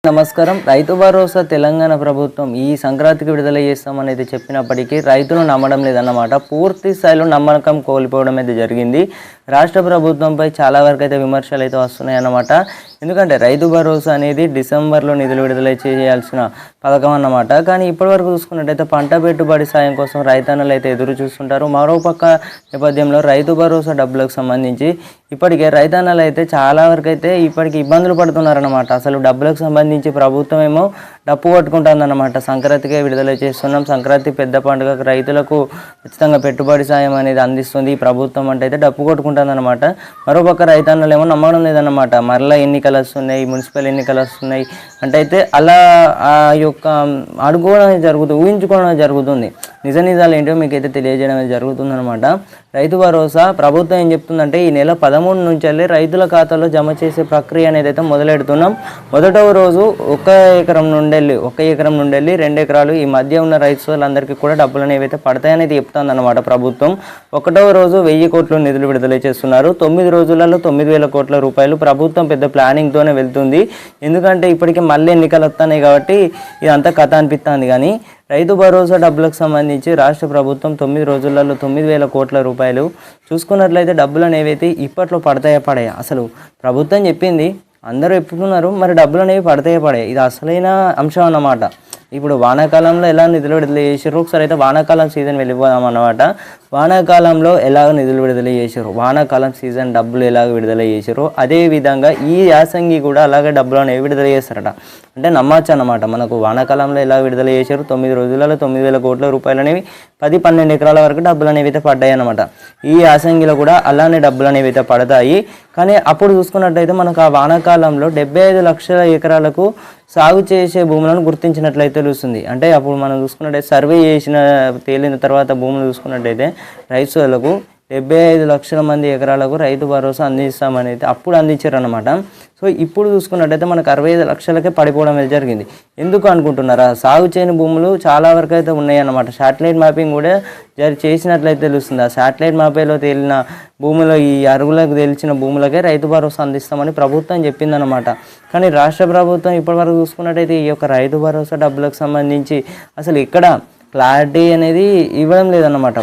నమస్కారం. రైతు భరోసా తెలంగాణ ప్రభుత్వం ఈ సంక్రాంతికి విడుదల చేస్తామని అయితే చెప్పినప్పటికీ రైతులు నమ్మడం లేదన్నమాట. పూర్తి స్థాయిలో నమ్మకం కోల్పోవడం అయితే జరిగింది. రాష్ట్ర ప్రభుత్వంపై చాలా వరకు అయితే విమర్శలు అయితే వస్తున్నాయి అన్నమాట. ఎందుకంటే రైతు భరోసా అనేది డిసెంబర్లో నిధులు విడుదల చేయాల్సిన పథకం అన్నమాట. కానీ ఇప్పటివరకు చూసుకున్నట్టయితే పంట పెట్టుబడి సాయం కోసం రైతన్నలు అయితే ఎదురు చూస్తుంటారు. మరోపక్క నేపథ్యంలో రైతు భరోసా డబ్బులకు సంబంధించి ఇప్పటికే రైతన్నలు అయితే చాలా వరకు అయితే ఇప్పటికి ఇబ్బందులు పడుతున్నారన్నమాట. అసలు డబ్బులకు సంబంధించి ప్రభుత్వం ఏమో డప్పు కొట్టుకుంటుందన్నమాట. సంక్రాంతికే విడుదల చేస్తున్నాం, సంక్రాంతి పెద్ద పండుగకు రైతులకు ఖచ్చితంగా పెట్టుబడి సాయం అనేది అందిస్తుంది ఈ ప్రభుత్వం అంటే అయితే డప్పు కొట్టుకుంటుందన్నమాట. మరోపక్క రైతన్నలు ఏమో నమ్మడం లేదన్నమాట. మరలా ఎన్నికలు వస్తున్నాయి, మున్సిపల్ ఎన్నికలు వస్తున్నాయి అంటే అయితే అలా ఆ యొక్క అడుగుకోవడం జరుగుతుంది, ఊహించుకోవడం జరుగుతుంది. నిజాలు ఏంటో మీకైతే తెలియజేయడం జరుగుతుందన్నమాట. రైతు భరోసా ప్రభుత్వం ఏం చెప్తుందంటే ఈ నెల 13 నుంచి రైతుల ఖాతాలో జమ చేసే ప్రక్రియ అనేది అయితే మొదలెడుతున్నాం. మొదటవ రోజు 1 ఎకరం నుండి 2 ఎకరాలు ఈ మధ్య ఉన్న రైతులందరికీ కూడా డబ్బులు అనేవి అయితే పడతాయనేది చెప్తుంది అన్నమాట ప్రభుత్వం. 1వ రోజు 1000 కోట్ల నిధులు విడుదల చేస్తున్నారు. 9 రోజులలో 9,000 కోట్ల రూపాయలు. ప్రభుత్వం పెద్ద ప్లానింగ్తోనే వెళ్తుంది. ఎందుకంటే ఇప్పటికే మళ్ళీ ఎన్నికలు వస్తున్నాయి కాబట్టి ఇదంతా కథ అనిపిస్తుంది. కానీ రైతు భరోసా డబ్బులకు సంబంధించి రాష్ట్ర ప్రభుత్వం 9 రోజులలో 9,000 కోట్ల రూపాయలు చూసుకున్నట్లయితే డబ్బులు అనేవి అయితే ఇప్పట్లో పడతాయా? అసలు ప్రభుత్వం చెప్పింది అందరూ చెప్పుకున్నారు, మరి డబ్బులు అనేవి పడతాయా? ఇది అసలైన అంశం అన్నమాట. ఇప్పుడు వానాకాలంలో ఎలా నిధులు విడుదల చేసారు, ఒకసారి అయితే వానాకాలం సీజన్ వెళ్ళిపోదాం అన్నమాట. వానాకాలంలో ఎలాగ నిధులు విడుదల చేశారు, వానాకాలం సీజన్ డబ్బులు ఎలాగ విడుదల చేశారు, అదేవిధంగా ఈ యాసంగి కూడా అలాగే డబ్బులు అనేవి విడుదల చేస్తారట. అంటే నమ్మచ్చు అన్నమాట. మనకు వానాకాలంలో ఎలా విడుదల చేశారు, 9 రోజులలో 9,000 కోట్ల రూపాయలు అనేవి 10-12 ఎకరాల వరకు డబ్బులు అనేవి అయితే పడ్డాయి అన్నమాట. ఈ యాసంగిలో కూడా అలానే డబ్బులు అనేవి అయితే పడతాయి. కానీ అప్పుడు చూసుకున్నట్టయితే మనకు ఆ వానాకాలంలో 75 లక్షల ఎకరాలకు సాగు చేసే భూములను గుర్తించినట్లయితే తెలుస్తుంది. అంటే అప్పుడు మనం చూసుకున్నట్టయితే సర్వే తేలిన తర్వాత భూములు చూసుకున్నట్టయితే రైతులకు 75 లక్షల మంది ఎకరాలకు రైతు భరోసా అందిస్తామని అయితే అప్పుడు అందించారు అన్నమాట. సో ఇప్పుడు చూసుకున్నట్టయితే మనకు 65 లక్షలకే పడిపోవడం అనేది జరిగింది. ఎందుకు అనుకుంటున్నారా? సాగు చేయని భూములు చాలా వరకు అయితే ఉన్నాయన్నమాట. శాటిలైట్ మ్యాపింగ్ కూడా చేసినట్లయితే తెలుస్తుంది. ఆ శాటిలైట్ మ్యాపింగ్లో తేలిన భూములు, ఈ అరుగులకు తెలిసిన భూములకే రైతు భరోసా అందిస్తామని ప్రభుత్వం చెప్పిందనమాట. కానీ రాష్ట్ర ప్రభుత్వం ఇప్పటివరకు చూసుకున్నట్టయితే ఈ యొక్క రైతు భరోసా డబ్బులకు సంబంధించి అసలు ఇక్కడ క్లారిటీ అనేది ఇవ్వడం లేదన్నమాట.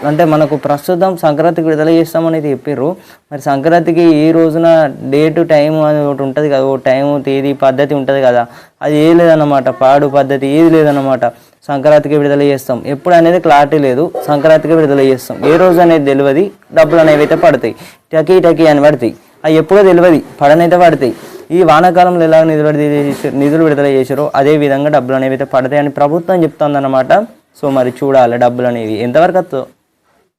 అంటే మనకు ప్రస్తుతం సంక్రాంతికి విడుదల చేస్తామనేది చెప్పారు. మరి సంక్రాంతికి ఈ రోజున డేటు టైం అని ఒకటి ఉంటుంది కదా, ఓ టైము తేదీ పద్ధతి ఉంటుంది కదా, అది ఏ లేదన్నమాట. పాడు పద్ధతి ఏది లేదన్నమాట. సంక్రాంతికి విడుదల చేస్తాం ఎప్పుడు అనేది క్లారిటీ లేదు. సంక్రాంతికి విడుదల చేస్తాం ఏ రోజు అనేది తెలియదు. డబ్బులు అనేవి అయితే పడతాయి, టకీ అని పడతాయి. అవి ఎప్పుడో తెలియదు, పడనైతే పడతాయి. ఈ వానాకాలంలో ఎలా నిధులు విడుదల చేశారో అదే విధంగా డబ్బులు అనేవి అయితే పడతాయి అని ప్రభుత్వం చెప్తుందన్నమాట. సో మరి చూడాలి డబ్బులు అనేవి ఎంతవరకు వస్తుందో.